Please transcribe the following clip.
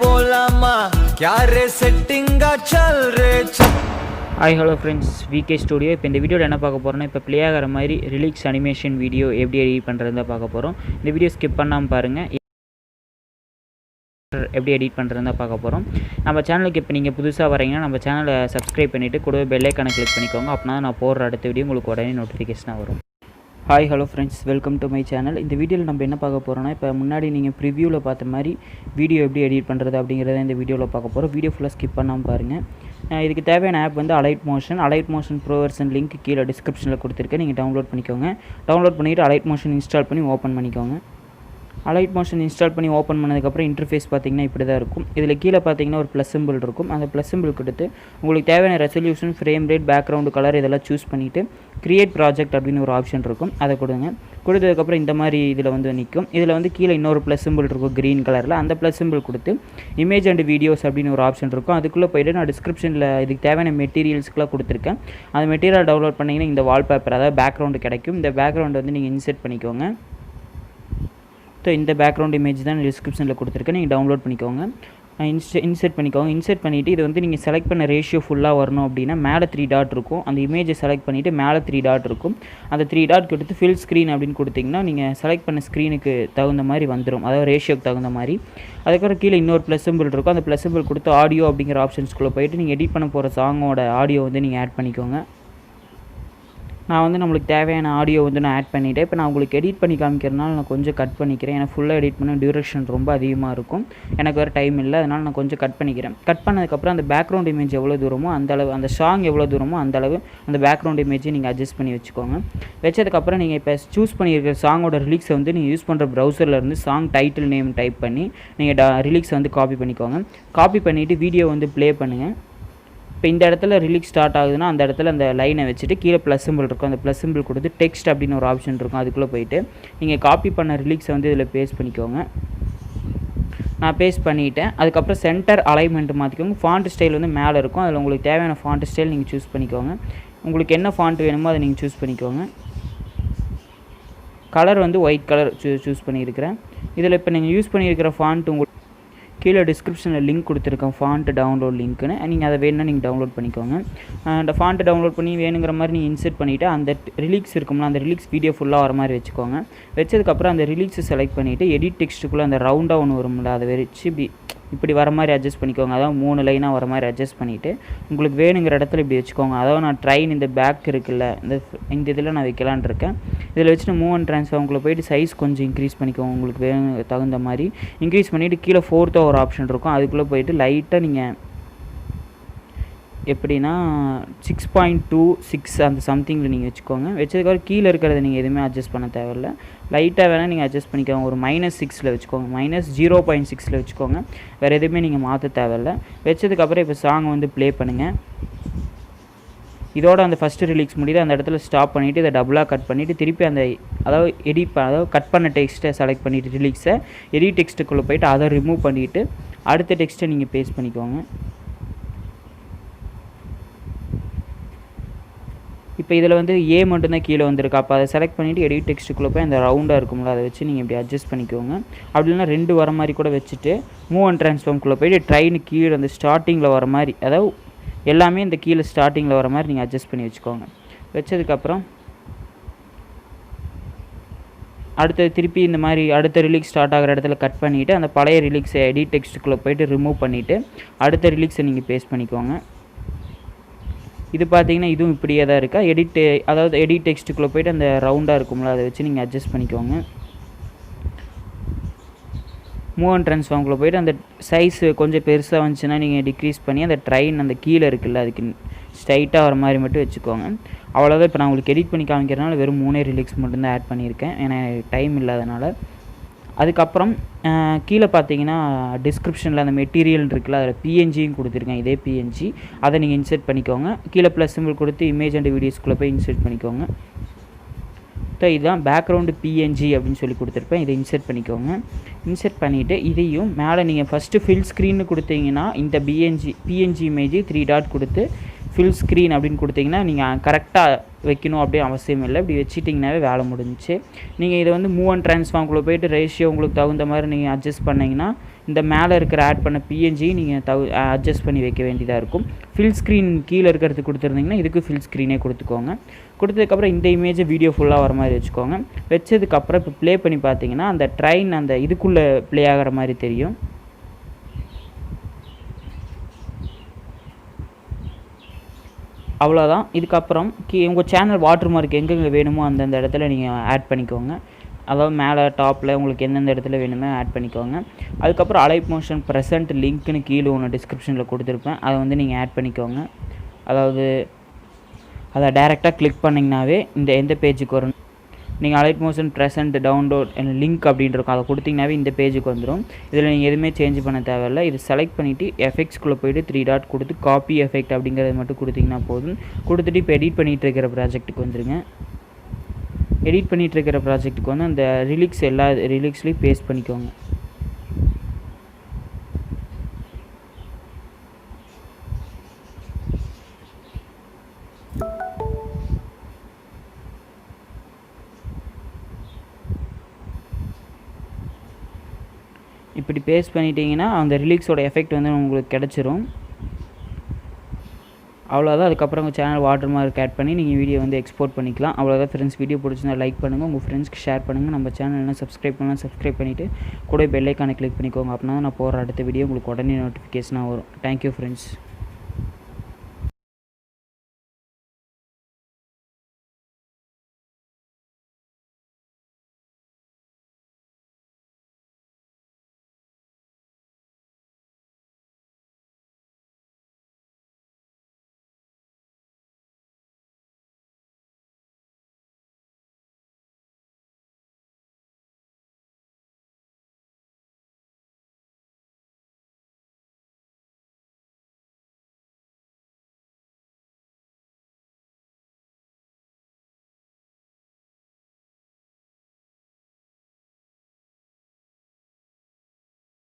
போலாமா क्या रे செட்டிங்கா चल रे hi hello friends, VK studio. இப்போ இந்த வீடியோவில் என்ன பார்க்க போகிறோன்னா, இப்போ ப்ளே ஆகிற மாதிரி ரிலீக்ஸ் அனிமேஷன் வீடியோ எப்படி எடிட் பண்ணுறது தான் பார்க்க போகிறோம். இந்த வீடியோ ஸ்கிப் பண்ணாமல் பாருங்கள். எப்படி எடிட் பண்ணுறது தான் பார்க்க போகிறோம். நம்ம சேனலுக்கு இப்போ நீங்கள் புதுசாக வரீங்கன்னா நம்ம சேனலை சப்ஸ்கிரைப் பண்ணிவிட்டு கூடவே பெல் ஐக்கானை கிளிக் பண்ணிக்கோங்க. அப்படின்னா நான் போடுற அடுத்த வீடியோ உங்களுக்கு உடனே நோட்டிஃபிகேஷனாக வரும். Hi hello friends, welcome to my channel. இந்த வீடியோவில் நம்ம என்ன பார்க்க போகிறோன்னா, இப்போ முன்னாடி நீங்கள் ப்ரிவியூவில் பார்த்த மாதிரி வீடியோ எப்படி எடிட் பண்ணுறது அப்படிங்கிறத இந்த வீடியோவில் பார்க்க போகிறோம். வீடியோ ஃபுல்லாக ஸ்கிப் பண்ணாமல் பாருங்கள். இதுக்கு தேவையான ஆப் வந்து allied motion bro version link கீழே டிஸ்கிரிப்ஷனில் கொடுத்துருக்கேன். நீங்கள் டவுன்லோட் பண்ணிக்கோங்க. டவுன்லோட் பண்ணிவிட்டு அலைட் மோஷன் இன்ஸ்டால் பண்ணி ஓப்பன் பண்ணிக்கோங்க. அலைட் மோஷன் இன்ஸ்டால் பண்ணி ஓப்பன் பண்ணதுக்கப்புறம் இன்டர்ஃபேஸ் பார்த்திங்கன்னா இப்படி தான் இருக்கும். இதில் கீழே பார்த்தீங்கன்னா ஒரு ப்ளஸ் சிம்பிள் இருக்கும். அந்த ப்ளஸ் சிம்பிள் கொடுத்து உங்களுக்கு தேவையான resolution, frame rate, background colour இதெல்லாம் சூஸ் பண்ணிவிட்டு கிரியேட் ப்ராஜெக்ட் அப்படின்னு ஒரு ஆப்ஷன் இருக்கும். அதை கொடுங்க. கொடுத்ததுக்கப்புறம் இந்த மாதிரி இதில் வந்து நிற்கும். இதில் வந்து கீழே இன்னொரு ப்ளஸ் சிம்பிள் இருக்கும் க்ரீன் கலரில். அந்த ப்ளஸ் சிம்பிள் கொடுத்து இமேஜ் அண்ட் வீடியோஸ் அப்படின்னு ஒரு ஆப்ஷன் இருக்கும். அதுக்குள்ளே போய்ட்டு நான் டிஸ்கிரிப்ஷனில் இதுக்கு தேவையான மெட்டீரியல்ஸ்க்குலாம் கொடுத்துருக்கேன். அந்த மெட்டீரியல் டவுன்லோட் பண்ணிங்கன்னா இந்த வால்பேப்பர், அதாவது பேக்ரவுண்டு கிடைக்கும். இந்த பேக்ரவுண்டு வந்து நீங்கள் இன்செர்ட் பண்ணிக்கோங்க. ஸோ இந்த பேக்ரவுண்ட் இமேஜ் தான் டிஸ்கிரிப்ஷனில் கொடுத்துருக்கேன். நீங்கள் டவுன்லோட் பண்ணிக்கோங்க. இன்செர்ட் பண்ணிக்கோங்க. இன்செர்ட் பண்ணிவிட்டு இது வந்து நீங்கள் செலக்ட் பண்ண ரேஷியோ ஃபுல்லாக வரணும் அப்படின்னா மேலே 3 டாட் இருக்கும். அந்த இமேஜை செலக்ட் பண்ணிவிட்டு மேலே 3 டாட் இருக்கும். அந்த 3 டாட் கொடுத்து ஃபில் ஸ்க்ரீன் அப்படின்னு கொடுத்திங்கன்னா நீங்கள் செலக்ட் பண்ண ஸ்க்ரீனுக்கு தகுந்த மாதிரி வந்துடும், அதாவது ரேஷியோக்கு தகுந்த மாதிரி. அதுக்கப்புறம் கீழே இன்னொரு ப்ளஸ் சிம்பிள் இருக்கும். அந்த ப்ளஸ் சிம்பிள் கொடுத்து ஆடியோ அப்படிங்கிற ஆப்ஷன்ஸ்குள்ளே போய்ட்டு நீங்கள் எடிட் பண்ண போகிற சாங்கோட ஆடியோ வந்து நீங்கள் ஆட் பண்ணிக்கோங்க. நான் வந்து நம்மளுக்கு தேவையான ஆடியோ வந்து நான் ஆட் பண்ணிவிட்டேன். இப்போ நான் உங்களுக்கு எடிட் பண்ணி காமிக்கிறதுனால நான் கொஞ்சம் கட் பண்ணிக்கிறேன். ஏன்னா ஃபுல்லாக எடிட் பண்ண டியூரேஷன் ரொம்ப அதிகமாக இருக்கும். எனக்கு வேறு டைம் இல்லை, அதனால் நான் கொஞ்சம் கட் பண்ணிக்கிறேன். கட் பண்ணதுக்கப்புறம் அந்த பேக்ரவுண்ட் இமேஜ் எவ்வளோ தூரமோ அந்த அளவு, அந்த சாங் எவ்வளோ தூரமோ அந்த அளவு அந்த பேக்ரவுண்ட் இமேஜை நீங்கள் அட்ஜஸ்ட் பண்ணி வச்சுக்கோங்க. வச்சதுக்கப்புறம் நீங்கள் இப்போ சூஸ் பண்ணியிருக்கிற சாங்கோட ரிலீக்ஸை வந்து நீங்கள் யூஸ் பண்ணுற ப்ரௌசர்லேருந்து சாங் டைட்டில் நேம் டைப் பண்ணி நீங்கள் ரிலீக்ஸை வந்து காப்பி பண்ணிக்கோங்க. காப்பி பண்ணிவிட்டு வீடியோ வந்து ப்ளே பண்ணுங்கள். இப்போ இந்த இடத்துல ரிலீக்ஸ் ஸ்டார்ட் ஆகுதுன்னா அந்த இடத்துல அந்த லைனை வச்சுட்டு கீழே ப்ளஸ் சிம்பிள் இருக்கும். அந்த ப்ளஸ் சிம்பிள் கொடுத்து டெக்ஸ்ட் அப்படின்னு ஒரு ஆப்ஷன் இருக்கும். அதுக்குள்ளே போயிட்டு நீங்கள் காப்பி பண்ண ரிலீக்ஸை வந்து இதில் பேஸ்ட் பண்ணிக்கோங்க. நான் பேஸ்ட் பண்ணிவிட்டேன். அதுக்கப்புறம் சென்டர் அலைன்மெண்ட் மாற்றிக்கோங்க. ஃபாண்ட் ஸ்டைல் வந்து மேலே இருக்கும். அதில் உங்களுக்கு தேவையான ஃபாண்ட் ஸ்டைல் நீங்கள் சூஸ் பண்ணிக்கோங்க. உங்களுக்கு என்ன ஃபாண்ட் வேணுமோ அதை நீங்கள் சூஸ் பண்ணிக்கோங்க. கலர் வந்து ஒயிட் கலர் சூஸ் பண்ணியிருக்கிறேன். இதில் இப்போ நீங்கள் யூஸ் பண்ணியிருக்கிற ஃபாண்ட் உங்களுக்கு கீழே டிஸ்கிரிப்ஷனில் லிங்க் கொடுத்துருக்கேன், ஃபாண்ட்டு டவுன்லோட் லிங்க்குன்னு. நீங்கள் அதை வேணும்னா நீங்கள் டவுன்லோட் பண்ணிக்கோங்க. அந்த ஃபாண்ட்டு டவுன்லோட் பண்ணி வேணுங்கிற மாதிரி நீங்கள் இன்செர்ட் பண்ணிவிட்டு அந்த ரிலீக்ஸ் இருக்கும்னா அந்த ரிலீக்ஸ் வீடியோ ஃபுல்லாக வர மாதிரி வச்சுக்கோங்க. வச்சதுக்கப்புறம் அந்த ரிலீக்ஸை செலக்ட் பண்ணிவிட்டு எடிட் டெக்ஸ்ட்டுக்குள்ளே அந்த ரவுண்டாக ஒன்று வரும்ல, அதை வச்சு இப்படி வர மாதிரி அட்ஜஸ்ட் பண்ணிக்கோங்க. அதாவது 3 லைனாக வர மாதிரி அட்ஜஸ்ட் பண்ணிவிட்டு உங்களுக்கு வேணுங்கிற இடத்துல இப்படி வச்சுக்கோங்க. அதாவது நான் ட்ரெயின் இந்த பேக் இருக்குல்ல, இந்த இதில் நான் வைக்கலான் இருக்கேன். இதில் வச்சுட்டு மூவ் அண்ட் ட்ரான்ஸ்ஃபார்முக்குள்ளே போய்ட்டு சைஸ் கொஞ்சம் இன்க்ரீஸ் பண்ணிக்கோங்க. உங்களுக்கு வேணும் தகுந்த மாதிரி இன்க்ரீஸ் பண்ணிவிட்டு கீழே 4th ஒரு ஆப்ஷன் இருக்கும். அதுக்குள்ளே போய்ட்டு லைட்டாக நீங்கள் எப்படின்னா 6.26 அந்த சம்திங்கில் நீங்கள் வச்சுக்கோங்க. வச்சதுக்கப்புறம் கீழே இருக்கிறத நீங்கள் எதுவுமே அட்ஜஸ்ட் பண்ண தேவையில்லை. லைட்டாக வேணால் நீங்கள் அட்ஜஸ்ட் பண்ணிக்கோங்க. ஒரு -6 வச்சுக்கோங்க, -0.6 வச்சுக்கோங்க. வேறு எதுவுமே நீங்கள் மாற்ற தேவையில்லை. வச்சதுக்கப்புறம் இப்போ சாங் வந்து ப்ளே பண்ணுங்கள். இதோட அந்த ஃபஸ்ட்டு ரிலீக்ஸ் முடியுது. அந்த இடத்துல ஸ்டாப் பண்ணிவிட்டு இதை டபுளாக கட் பண்ணிவிட்டு திருப்பி அந்த அதாவது கட் பண்ண டெக்ஸ்ட்டை செலக்ட் பண்ணிவிட்டு ரிலீக்ஸை எடிட் டெக்ஸ்ட்டுக்குள்ளே போய்ட்டு அதை ரிமூவ் பண்ணிவிட்டு அடுத்த டெக்ஸ்ட்டை நீங்கள் பேஸ்ட் பண்ணிக்கோங்க. இப்போ இதில் வந்து ஏ மட்டும்தான் கீழே வந்திருக்கு. அப்போ அதை செலக்ட் பண்ணிவிட்டு எடிட் டெக்ஸ்ட்டுக்குள்ளே போய் அந்த ரவுண்டாக இருக்கும்ல அதை வச்சு நீங்கள் இப்படி அட்ஜஸ்ட் பண்ணிக்கோங்க. அப்படி இல்லைனா 2 வர மாதிரி கூட வச்சுட்டு மூவ் அண்ட் ட்ரான்ஸ்ஃபார்முக்குள்ளே போய்ட்டு ட்ரெயின் கீழே அந்த ஸ்டார்டிங்கில் வர மாதிரி, அதாவது எல்லாமே இந்த கீழே ஸ்டார்டிங்கில் வர மாதிரி நீங்கள் அட்ஜஸ்ட் பண்ணி வச்சுக்கோங்க. வச்சதுக்கப்புறம் அடுத்தது திருப்பி இந்த மாதிரி அடுத்த ரிலீக்ஸ் ஸ்டார்ட் ஆகிற இடத்துல கட் பண்ணிவிட்டு அந்த பழைய ரிலீக்ஸை எடிட் டெக்ஸ்ட்டுக்குள்ளே போய்ட்டு ரிமூவ் பண்ணிவிட்டு அடுத்த ரிலீக்ஸை நீங்கள் பேஸ்ட் பண்ணிக்கோங்க. இது பார்த்தீங்கன்னா இதுவும் இப்படியே தான் இருக்கா. எடிட் டெக்ஸ்ட்டுக்குள்ளே போய்ட்டு அந்த ரவுண்டாக இருக்கும்ல அதை வச்சு நீங்கள் அட்ஜஸ்ட் பண்ணிக்கோங்க. மூவ் அண்ட் ட்ரான்ஸ்ஃபார்முக்குள்ளே போய்ட்டு அந்த சைஸு கொஞ்சம் பெருசாக வந்துச்சுன்னா நீங்கள் டிக்ரீஸ் பண்ணி அந்த ட்ரெயின் அந்த கீழே இருக்குல்ல அதுக்கு ஸ்ட்ரைட்டாக வர மாதிரி மட்டும் வச்சுக்கோங்க. அவ்வளோதான். இப்போ நான் உங்களுக்கு எடிட் பண்ணி காமிக்கிறதுனால வெறும் 3 ரிலீக்ஸ் மட்டும்தான் ஆட் பண்ணியிருக்கேன், ஏன்னா டைம் இல்லாதனால. அதுக்கப்புறம் கீழே பார்த்தீங்கன்னா டிஸ்கிரிப்ஷனில் அந்த மெட்டீரியல் இருக்குல்ல, அதில் பிஎன்ஜியும் கொடுத்துருக்கேன். இதே பிஎன்ஜி அதை நீங்கள் இன்செர்ட் பண்ணிக்கோங்க. கீழே ப்ளஸ் சிம்பிள் கொடுத்து இமேஜ் அண்ட் வீடியோஸ்குள்ளே போய் இன்செர்ட் பண்ணிக்கோங்க. ஸோ இதுதான் பேக்ரவுண்டு பிஎன்ஜி அப்படின்னு சொல்லி கொடுத்துருப்பேன். இதை இன்செர்ட் பண்ணிக்கோங்க. இன்செர்ட் பண்ணிவிட்டு இதையும் மேலே நீங்கள் ஃபஸ்ட்டு ஃபில் ஸ்க்ரீன்னு கொடுத்தீங்கன்னா இந்த பிஎன்ஜி இமேஜ் 3 டாட் கொடுத்து ஃபில் ஸ்க்ரீன் அப்படின்னு கொடுத்தீங்கன்னா நீங்கள் கரெக்டாக வைக்கணும் அப்படி அவசியம் இல்லை. இப்படி வச்சிட்டிங்கனாவே வேலை முடிஞ்சிச்சு. நீங்கள் இதை வந்து மூவ் அண்ட் ட்ரான்ஸ்ஃபார்முக்குள்ளே போய்ட்டு ரேஷியோ உங்களுக்கு தகுந்த மாதிரி நீங்கள் அட்ஜஸ்ட் பண்ணிங்கன்னா இந்த மேலே இருக்கிற ஆட் பண்ண பிஎன்ஜி நீங்கள் அட்ஜஸ்ட் பண்ணி வைக்க வேண்டியதாக இருக்கும். ஃபில் ஸ்க்ரீன் கீழே இருக்கிறது கொடுத்துருந்தீங்கன்னா இதுக்கு ஃபில் ஸ்க்ரீனே கொடுத்துக்கோங்க. கொடுத்ததுக்கப்புறம் இந்த இமேஜை வீடியோ ஃபுல்லாக வர மாதிரி வச்சுக்கோங்க. வச்சதுக்கப்புறம் இப்போ ப்ளே பண்ணி பார்த்தீங்கன்னா அந்த ட்ரெயின் அந்த இதுக்குள்ளே ப்ளே ஆகிற மாதிரி தெரியும். அவ்வளோதான். இதுக்கப்புறம் உங்கள் சேனல் வாட்டர் மார்க் எங்கெங்கே வேணுமோ அந்தந்த இடத்துல நீங்கள் ஆட் பண்ணிக்கோங்க. அதாவது மேலே டாப்பில் உங்களுக்கு எந்தெந்த இடத்துல வேணுமோ ஆட் பண்ணிக்கோங்க. அதுக்கப்புறம் அலைட் மோஷன் ப்ரெசென்ட் லிங்க்னு கீழே ஒன்று டிஸ்கிரிப்ஷனில் கொடுத்துருப்பேன், அதை வந்து நீங்கள் ஆட் பண்ணிக்கோங்க. அதாவது அதை டைரெக்டாக கிளிக் பண்ணிங்கனாவே எந்த பேஜுக்கு வரும். நீங்கள் allied motion present download link அப்படின்ட்டு அதை கொடுத்தீங்கன்னாவே இந்த பேஜுக்கு வந்துடும். இதில் நீங்கள் எதுவுமே சேஞ்ச் பண்ண தேவையில்லை. இது செலக்ட் பண்ணிவிட்டு எஃபெக்ட்ஸ்குள்ளே போய்ட்டு 3 டாட் கொடுத்து காப்பி எஃபெக்ட் அப்படிங்கிறத மட்டும் கொடுத்திங்கன்னா போதும். கொடுத்துட்டு இப்போ எடிட் பண்ணிகிட்டு இருக்கிற ப்ராஜெக்ட்டுக்கு வந்துடுங்க. எடிட் பண்ணிகிட்டு இருக்கிற ப்ராஜெக்ட்டுக்கு வந்து அந்த ரிலிக்ஸ் எல்லா ரிலிக்ஸ்லேயும் பேஸ்ட் பண்ணிக்கோங்க. இப்படி பேஸ்ட் பண்ணிட்டீங்கன்னா அந்த ரிலீக்ஸோட எஃபெக்ட் வந்து உங்களுக்கு கிடச்சிரும். அவ்வளோதான். அதுக்கப்புறம் உங்கள் சேனல் வாட்டர் மார்க் ஆட் பண்ணி நீங்கள் வீடியோ வந்து எக்ஸ்போர்ட் பண்ணிக்கலாம். அவ்வளோதான் ஃப்ரெண்ட்ஸ். வீடியோ பிடிச்சிருந்தா லைக் பண்ணுங்கள், உங்கள் ஃப்ரெண்ட்ஸ்க்கு ஷேர் பண்ணுங்கள். நம்ம சேனல் சப்ஸ்கிரைப் பண்ணிவிட்டு கூட பெல் ஐக்கானை கிளிக் பண்ணிக்கோங்க. அப்படின்னா நான் போகிற அடுத்த வீடியோ உங்களுக்கு உடனே நோட்டிஃபிகேஷனாக வரும். Thank you friends.